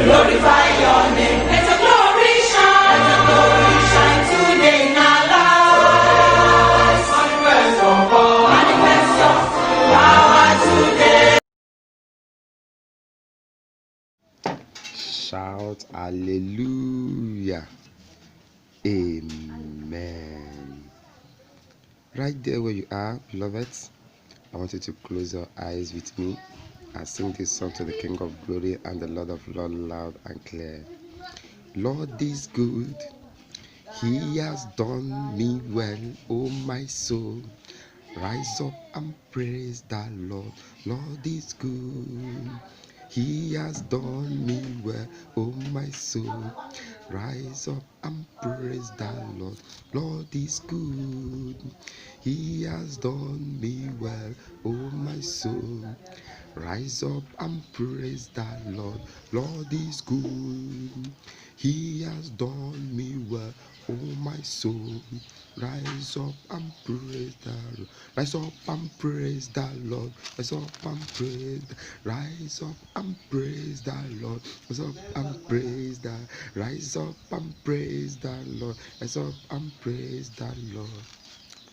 Glorify your name. Let your glory shine. Let your glory shine today in our lives. Manifest your power. Manifest your power today. Shout hallelujah. Amen. Right there where you are, beloved, I want you to close your eyes with me and sing this song to the King of Glory and the Lord of Lords loud and clear. Lord is good. He has done me well, oh my soul. Rise up and praise the Lord. Lord is good. He has done me well, oh my soul. Rise up and praise the Lord. Lord is good. He has done me well, oh my soul. Rise up and praise the Lord. Lord is good. He has done me well, oh my soul. Rise up and praise the Lord. Rise up and praise the Lord. Rise up and praise. Rise up and praise the Lord. Rise up and praise the. Rise up and praise the Lord. Rise up and praise the Lord.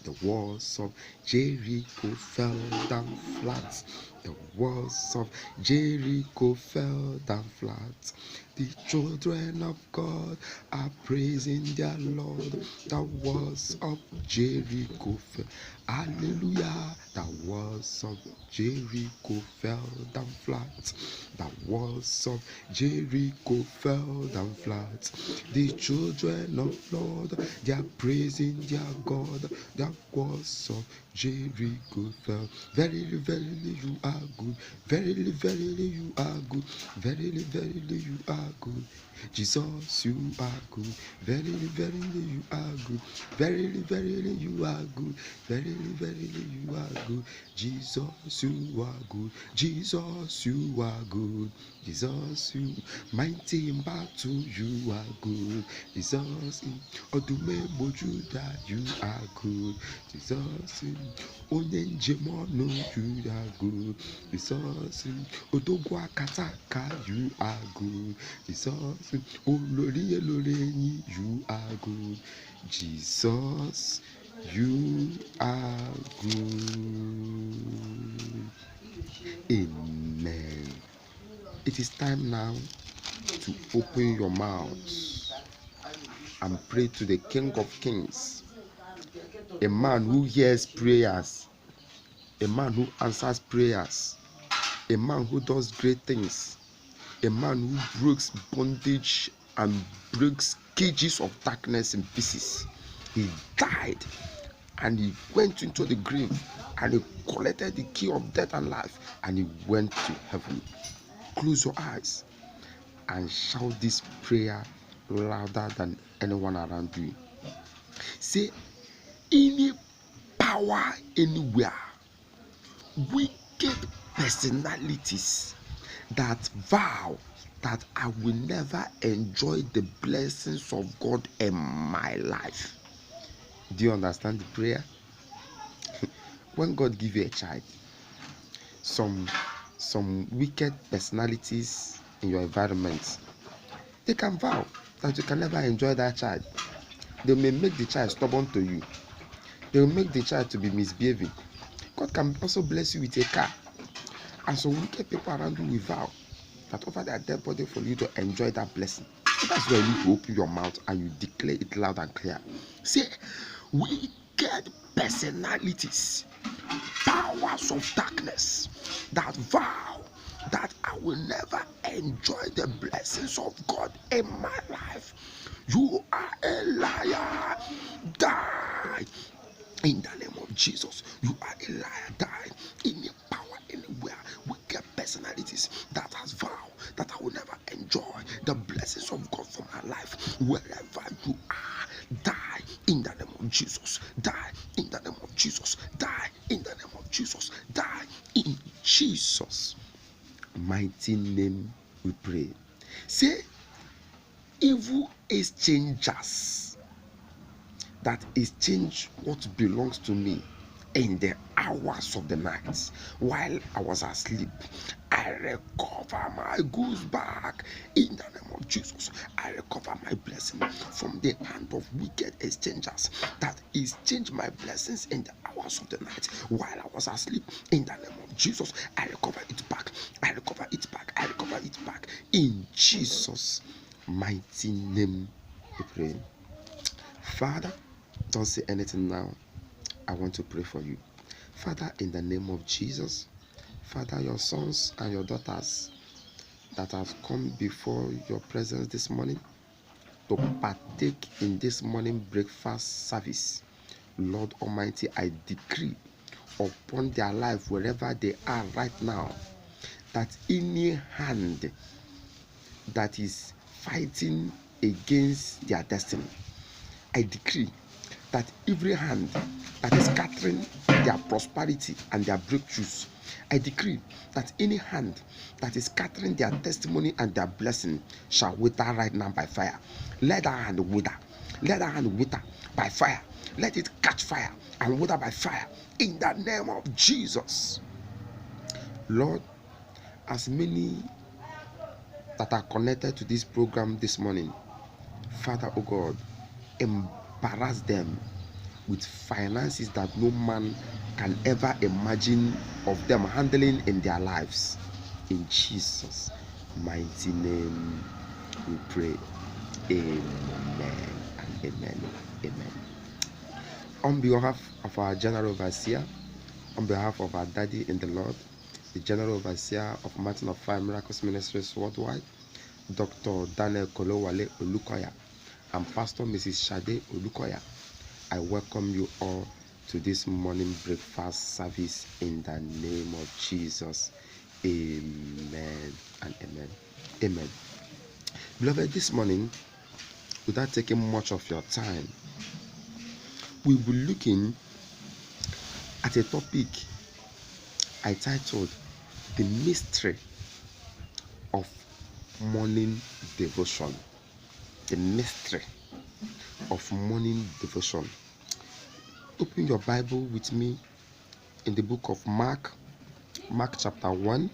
The walls of Jericho fell down flat. The walls of Jericho fell down flat. The children of God are praising their Lord. The walls of Jericho fell. Hallelujah. The walls of Jericho fell down flat. The walls of Jericho fell down flat. The children of Lord, they are praising their God. The walls of Jericho fell. Verily, verily, you are good. Verily, verily, you are good. Verily, verily, you are good. Jesus, you are good. Verily, verily, you are good. Verily, verily, you are good. Verily, verily, you are good. Jesus, you are good. Jesus, you are good. Jesus, you mighty in battle, you are good. Jesus, Odume Mojuda, you are good. Jesus, Onyenjemono, you are good. Jesus, Odogwa Kataka, you are good. Jesus, Olori Eloreni, you are good. Jesus, you are good. Amen. It is time now to open your mouth and pray to the King of Kings, a man who hears prayers, a man who answers prayers, a man who does great things, a man who breaks bondage and breaks cages of darkness in pieces. He died and he went into the grave and he collected the key of death and life and he went to heaven. Close your eyes and shout this prayer louder than anyone around you. Say, any power anywhere, wicked personalities that vow that I will never enjoy the blessings of God in my life. Do you understand the prayer? When God gives you a child, some wicked personalities in your environment, they can vow that you can never enjoy that child. They may make the child stubborn to you. They will make the child to be misbehaving. God can also bless you with a car. And some wicked people around you will vow that over their dead body for you to enjoy that blessing. So that's why you need to open your mouth and you declare it loud and clear. Say, wicked personalities, powers of darkness that vow that I will never enjoy the blessings of God in my life. You are a liar. Die in the name of Jesus. You are a liar. Die. Any power anywhere, wicked personalities that has vowed that I will never enjoy the blessings of God for my life, wherever you are, die in the name of Jesus. Die in the name of Jesus. Die in the name of Jesus. Die in Jesus' mighty name we pray. Say, evil exchangers that exchange what belongs to me in the hours of the night, while I was asleep, I recover my goods back in the name of Jesus. I recover my blessing from the hand of wicked exchangers that exchange my blessings in the hours of the night while I was asleep. In the name of Jesus, I recover it back. I recover it back. I recover it back in Jesus' mighty name. We pray. Father, don't say anything now. I want to pray for you. Father, in the name of Jesus, Father, your sons and your daughters that have come before your presence this morning to partake in this morning breakfast service, Lord Almighty, I decree upon their life wherever they are right now that any hand that is fighting against their destiny, I decree that every hand that is scattering their prosperity and their breakthroughs, I decree that any hand that is scattering their testimony and their blessing shall wither right now by fire. Let that hand wither. Let that hand wither by fire. Let it catch fire and wither by fire in the name of Jesus. Lord, as many that are connected to this program this morning, Father, oh God, embarrass them with finances that no man can ever imagine of them handling in their lives. In Jesus' mighty name we pray. Amen and amen. Amen. On behalf of our General Overseer, on behalf of our Daddy in the Lord, the General Overseer of Mountain of Fire Miracles Ministries Worldwide, Dr. Daniel Kolowale Olukoya, and Pastor Mrs. Shade Olukoya, I welcome you all to this morning breakfast service in the name of Jesus. Amen and amen. Amen. Beloved, this morning, without taking much of your time, we will be looking at a topic I titled The Mystery of Morning Devotion. The mystery of morning devotion. Open your Bible with me in the book of Mark chapter 1,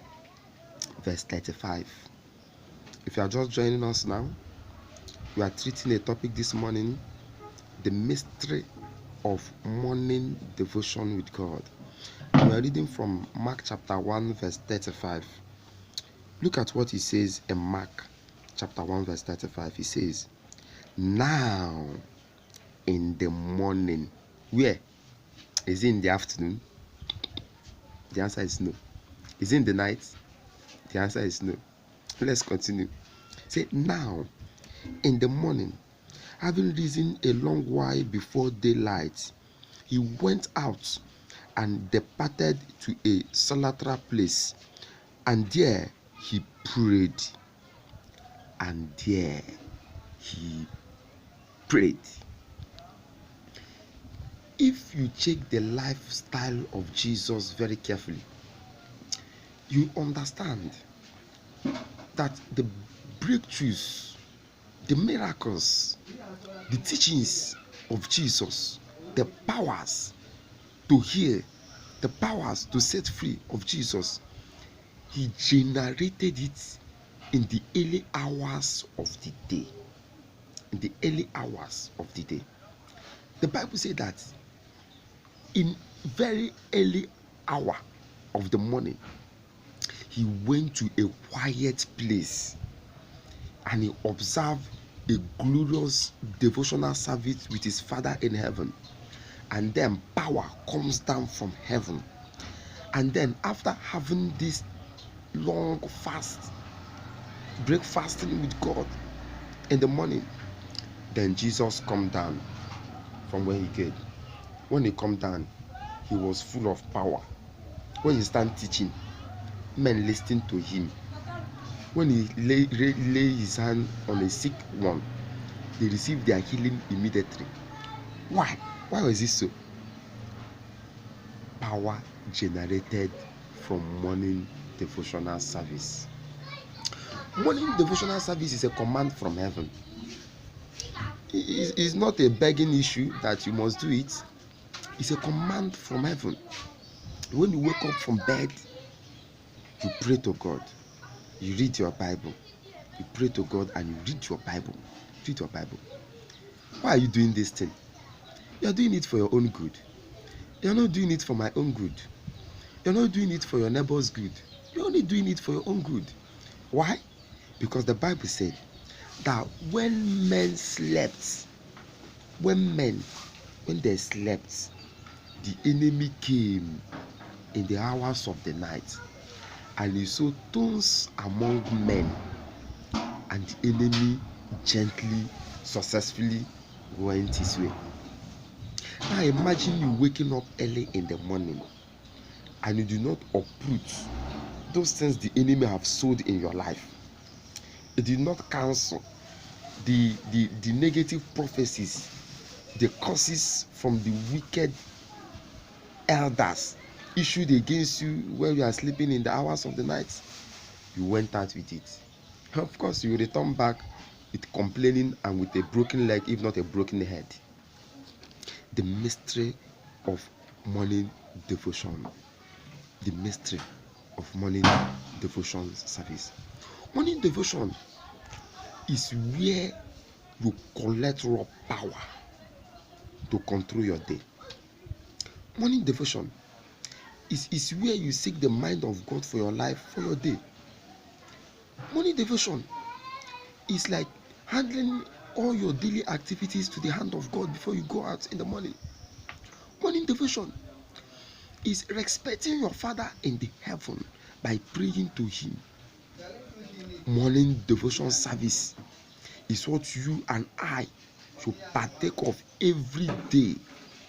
verse 35. If you are just joining us now, we are treating a topic this morning, the mystery of morning devotion with God. We are reading from Mark chapter 1, verse 35. Look at what he says in Mark chapter 1, verse 35. He says, now in the morning. Where? Is it in the afternoon? The answer is no. Is it in the night? The answer is no. Let's continue. Say, now in the morning, having risen a long while before daylight, he went out and departed to a solitary place, and there he prayed. And there he prayed. If you check the lifestyle of Jesus very carefully, you understand that the breakthroughs, the miracles, the teachings of Jesus, the powers to heal, the powers to set free of Jesus, he generated it in the early hours of the day. In the early hours of the day. The Bible says that in very early hour of the morning, he went to a quiet place and he observed a glorious devotional service with his Father in heaven. And then power comes down from heaven. And then after having this long fast, breakfasting with God in the morning, then Jesus come down from where he came. When he come down, he was full of power. When he stand teaching, men listening to him. When he lay his hand on a sick one, they receive their healing immediately. Why? Why was this so? Power generated from morning devotional service. Morning devotional service is a command from heaven. It's not a begging issue that you must do it. It's a command from heaven. When you wake up from bed, you pray to God. You read your Bible. You pray to God and you read your Bible. Read your Bible. Why are you doing this thing? You are doing it for your own good. You are not doing it for my own good. You are not doing it for your neighbor's good. You are only doing it for your own good. Why? Because the Bible said that when men slept, when they slept, the enemy came in the hours of the night and he sowed thorns among men, and the enemy gently, successfully went his way. Now imagine you waking up early in the morning and you do not uproot those things the enemy have sowed in your life. You did not cancel the negative prophecies, the curses from the wicked elders issued against you when you are sleeping in the hours of the night. You went out with it. Of course, you return back with complaining and with a broken leg, if not a broken head. The mystery of morning devotion. The mystery of morning devotion service. Morning devotion is where you collect raw power to control your day. Morning devotion is where you seek the mind of God for your life, for your day. Morning devotion is like handling all your daily activities to the hand of God before you go out in the morning. Morning devotion is respecting your Father in the heaven by praying to Him. Morning devotion service is what you and I should partake of every day.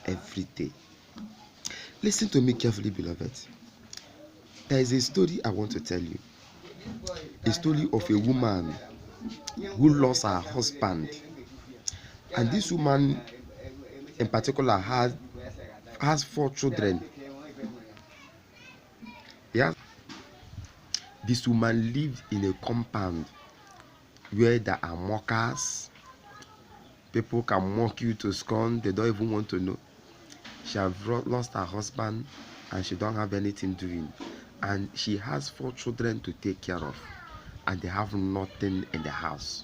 Every day. Listen to me carefully, beloved. There is a story I want to tell you. A story of a woman who lost her husband. And this woman in particular has 4 children. Yeah. This woman lived in a compound where there are mockers. People can mock you to scorn. They don't even want to know. She has lost her husband and she don't have anything doing. And she has 4 children to take care of. And they have nothing in the house.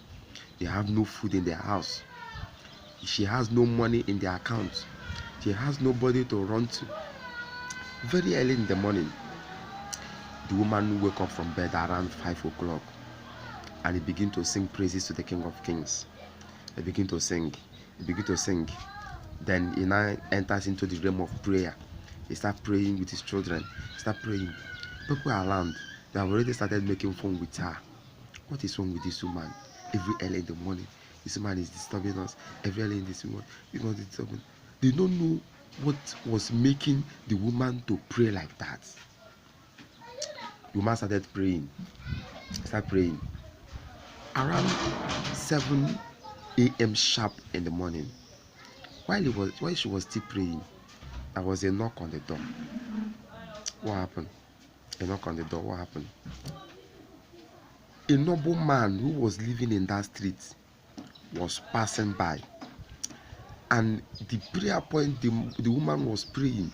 They have no food in their house. She has no money in their account. She has nobody to run to. Very early in the morning, the woman woke up from bed around 5 o'clock and he began to sing praises to the King of Kings. He began to sing. Then he now enters into the realm of prayer. He starts praying with his children. People around, they have already started making fun with her. What is wrong with this woman? Every early in the morning, this woman is disturbing us. Every early in this morning, this woman is disturbing. They don't know what was making the woman to pray like that. The woman started praying. Around 7 a.m. sharp in the morning. While she was still praying, there was a knock on the door. What happened? A knock on the door. What happened? A noble man who was living in that street was passing by, and the prayer point the woman was praying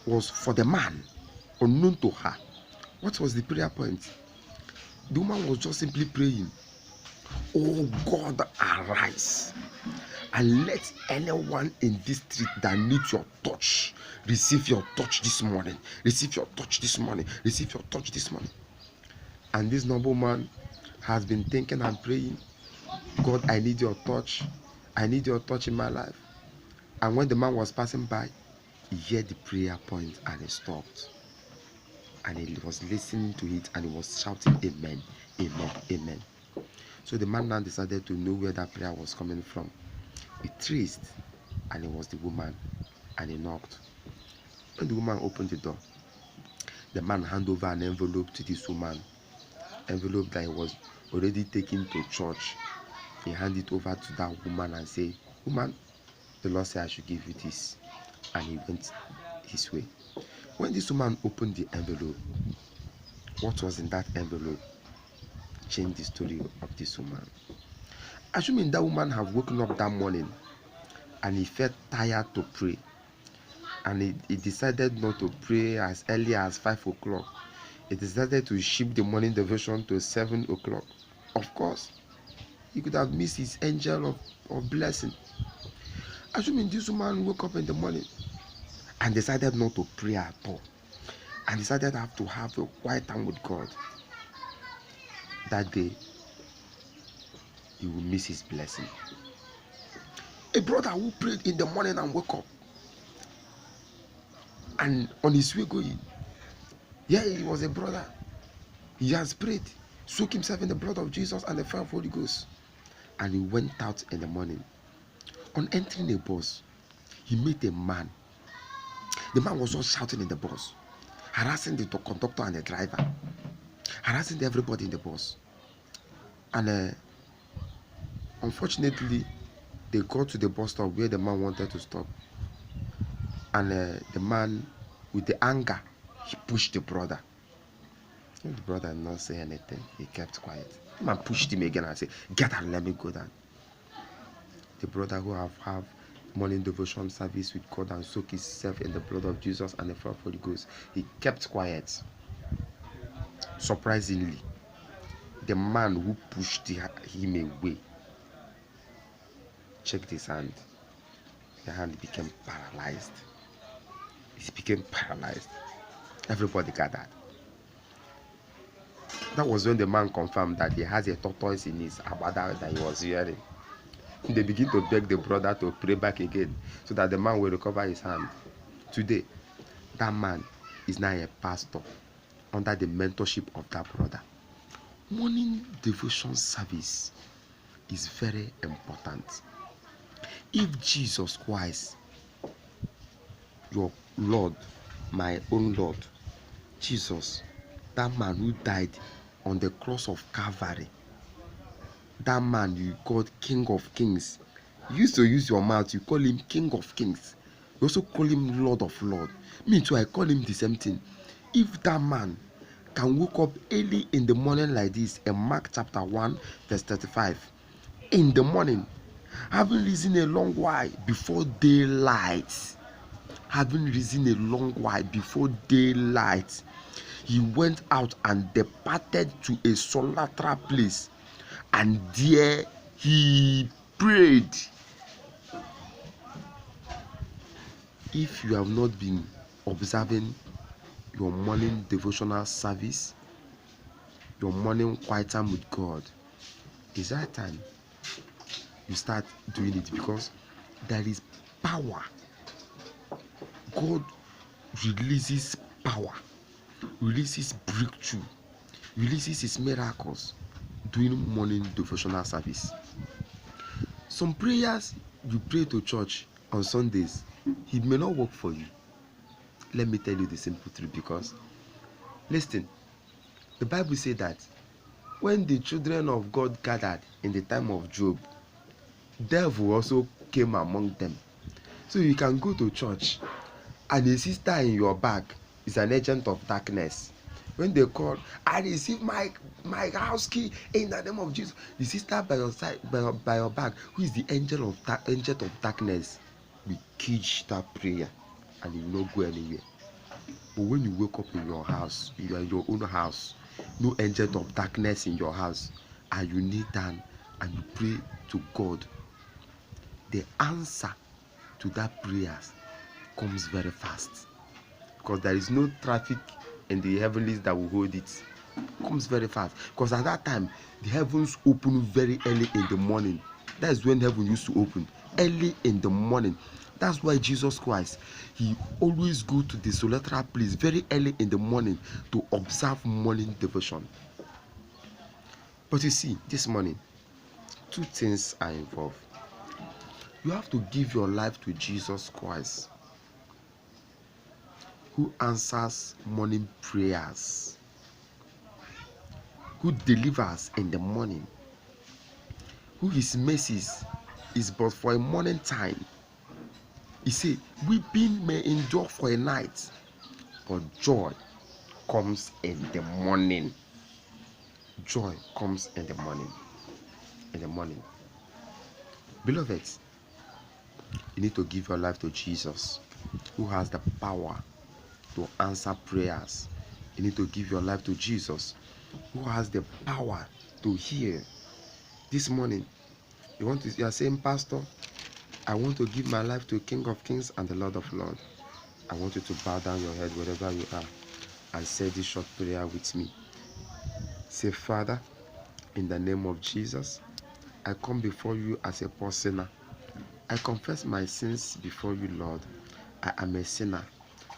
was for the man, unknown to her. What was the prayer point? The woman was just simply praying, "Oh God, arise and let anyone in this street that needs your touch receive your touch this morning. Receive your touch this morning. Receive your touch this morning." And this noble man has been thinking and praying, "God, I need your touch. I need your touch in my life." And when the man was passing by, he heard the prayer point and he stopped. And he was listening to it and he was shouting, "Amen, amen, amen." So the man now decided to know where that prayer was coming from. He traced, and it was the woman, and he knocked. When the woman opened the door, the man handed over an envelope to this woman. Envelope that he was already taken to church. He handed it over to that woman and said, "Woman, the Lord said I should give you this." And he went his way. When this woman opened the envelope, what was in that envelope changed the story of this woman. Assuming that woman had woken up that morning and he felt tired to pray, and he decided not to pray as early as 5 o'clock. He decided to shift the morning devotion to 7 o'clock. Of course, he could have missed his angel of blessing. Assuming this woman woke up in the morning and decided not to pray at all, and decided to have a quiet time with God, that day he will miss his blessing. A brother who prayed in the morning and woke up, and on his way going, he was a brother. He has prayed, soaked himself in the blood of Jesus and the fire of Holy Ghost, and he went out in the morning. On entering a bus, he met a man. The man was all shouting in the bus, harassing the conductor and the driver, harassing everybody in the bus. And unfortunately, they got to the bus stop where the man wanted to stop. And the man, with the anger, he pushed the brother. The brother did not say anything. He kept quiet. The man pushed him again and said, "Get out, let me go down." The brother who have morning devotion service with God and soak himself in the blood of Jesus and the fire of Holy Ghost, he kept quiet. Surprisingly, the man who pushed him away checked his hand. The hand became paralyzed. It became paralyzed. Everybody gathered. That was when the man confirmed that he has a tortoise in his abada that he was wearing. They begin to beg the brother to pray back again so that the man will recover his hand. Today, that man is now a pastor under the mentorship of that brother. Morning devotion service is very important. If Jesus Christ, your Lord, my own Lord, Jesus, that man who died on the cross of Calvary, that man you called King of Kings, you used to use your mouth, you call him King of Kings, you also call him Lord of Lords. Me too, I call him the same thing. If that man can wake up early in the morning like this, in Mark chapter 1 verse 35, in the morning, having risen a long while before daylight, he went out and departed to a solitary place, and there he prayed. If you have not been observing your morning devotional service, your morning quiet time with God, it's that time you start doing it, because there is power. God releases power, releases breakthrough, releases his miracles during morning devotional service. Some prayers you pray to church on Sundays, it may not work for you. Let me tell you the simple truth, because listen, the Bible says that when the children of God gathered in the time of Job, devil also came among them. So you can go to church and a sister in your back is an agent of darkness. When they call, "I receive my house key in the name of Jesus," the sister by your side, by your back, who is the angel of darkness, will catch that prayer and you will not go anywhere. But when you wake up in your house, you are in your own house, no angel of darkness in your house, and you kneel down and you pray to God, the answer to that prayer comes very fast, because there is no traffic in the heavens that will hold it. Comes very fast, because at that time the heavens open very early in the morning. That is when heaven used to open, early in the morning. That's why Jesus Christ, he always go to the solitary place very early in the morning to observe morning devotion. But you see, this morning, two things are involved. You have to give your life to Jesus Christ, who answers morning prayers, who delivers in the morning, who his mercies is but for a morning time. He said, "Weeping may endure for a night, but joy comes in the morning." Joy comes in the morning. In the morning. Beloved, you need to give your life to Jesus. who has the power to answer prayers. You need to give your life to Jesus, who has the power to heal. This morning, you are saying, Pastor, I want to give my life to King of Kings and the Lord of Lords. I want you to bow down your head wherever you are and say this short prayer with me. Say, Father, in the name of Jesus, I come before you as a poor sinner. I confess my sins before you, Lord. I am a sinner.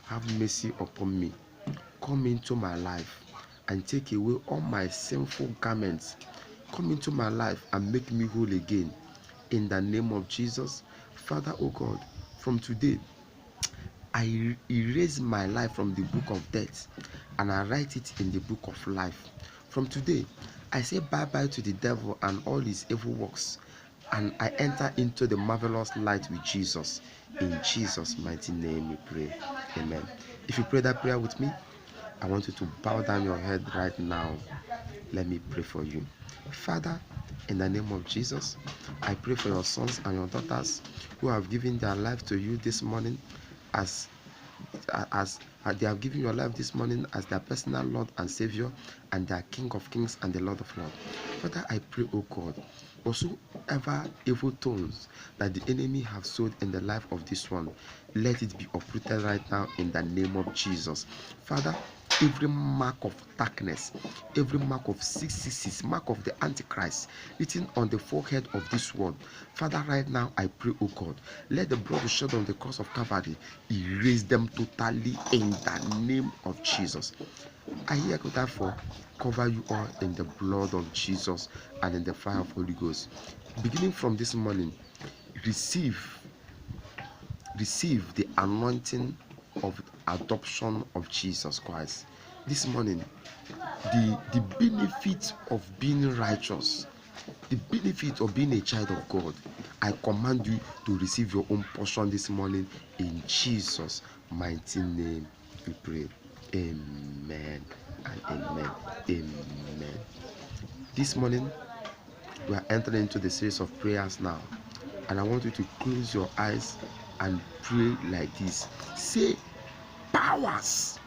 Have mercy upon me. Come into my life and take away all my sinful garments. Come into my life and make me whole again. In the name of Jesus, Father, oh God, from today, I erase my life from the book of death and I write it in the book of life. From today, I say bye-bye to the devil and all his evil works, and I enter into the marvelous light with Jesus. In Jesus' mighty name we pray. Amen. If you pray that prayer with me, I want you to bow down your head right now. Let me pray for you. Father, in the name of Jesus, I pray for your sons and your daughters who have given their life to you this morning as they have given your life this morning as their personal Lord and Savior and their King of Kings and the Lord of Lords. Father, I pray, oh God, whatsoever evil tones that the enemy have sowed in the life of this one, let it be uprooted right now in the name of Jesus. Father, every mark of darkness, every mark of 666, mark of the Antichrist written on the forehead of this world, Father, right now I pray, oh God, let the blood shed on the cross of Calvary erase them totally in the name of Jesus. I therefore cover you all in the blood of Jesus and in the fire of Holy Ghost. Beginning from this morning, receive the anointing of adoption of Jesus Christ. This morning, the benefit of being righteous, the benefit of being a child of God, I command you to receive your own portion this morning in Jesus' mighty name. We pray. Amen and amen. Amen. This morning, we are entering into the series of prayers now, and I want you to close your eyes and pray like this. Say, powers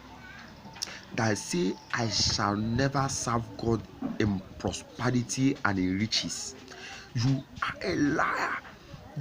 that say I shall never serve God in prosperity and in riches, you are a liar.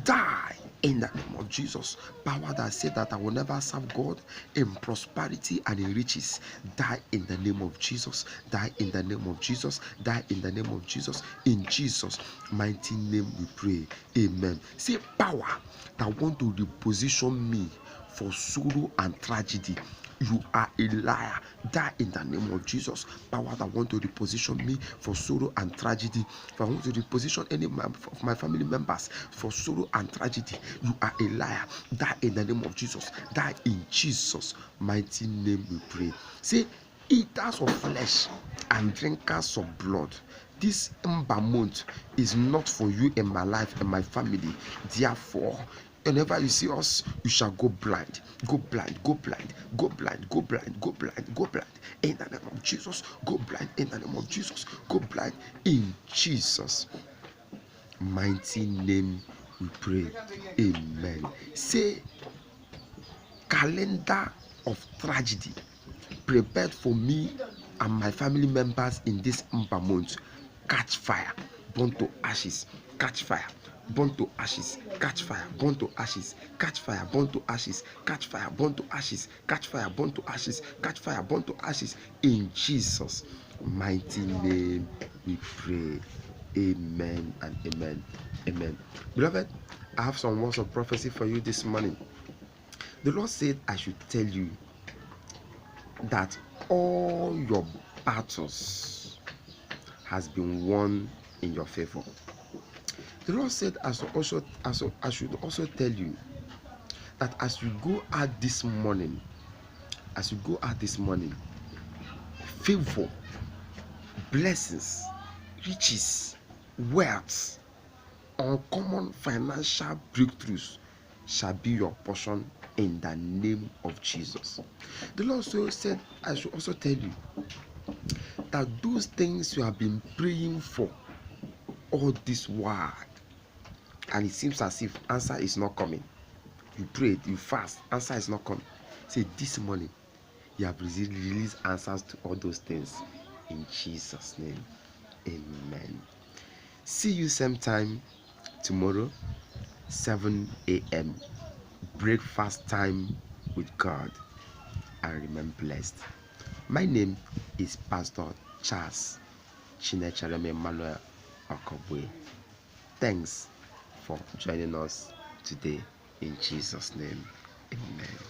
Die in the name of Jesus. Power that said that I will never serve God in prosperity and in riches, die in the name of Jesus. Die in the name of Jesus. Die in the name of Jesus. In Jesus' mighty name we pray. Amen. Say, power that want to reposition me for sorrow and tragedy, you are a liar. Die in the name of Jesus. Power that want to reposition me for sorrow and tragedy. If I want to reposition any of my family members for sorrow and tragedy, you are a liar. Die in the name of Jesus. Die in Jesus' mighty name we pray. Say, eaters of flesh and drinkers of blood, this ember month is not for you in my life and my family. Therefore, whenever you see us, you shall go blind, go blind, go blind, go blind, go blind, go blind, go blind. In the name of Jesus, go blind. In the name of Jesus, go blind. In Jesus' mighty name we pray. Amen. Say, calendar of tragedy prepared for me and my family members in this ember month, catch fire, burn to ashes, catch fire, burn to ashes, catch fire, burn to ashes, catch fire, burn to ashes, catch fire, burn to ashes, catch fire, burn to ashes, catch fire, burn to ashes. In Jesus' mighty name we pray. Amen and amen. Amen. Beloved, I have some words of prophecy for you this morning. The Lord said I should tell you that all your battles has been won in your favor. The Lord said I should also tell you that as you go out this morning, favor, blessings, riches, wealth, uncommon financial breakthroughs shall be your portion in the name of Jesus. The Lord also said I should also tell you that those things you have been praying for all this while, and it seems as if answer is not coming, You prayed, you fast, answer is not coming. Say this morning you have released answers to all those things in Jesus' name. Amen. See you same time tomorrow, 7 a.m. breakfast time with God, and remain blessed. My name is Pastor Charles Chinecharem Emmanuel Okobwe. Thanks for joining us today in Jesus' name. Amen.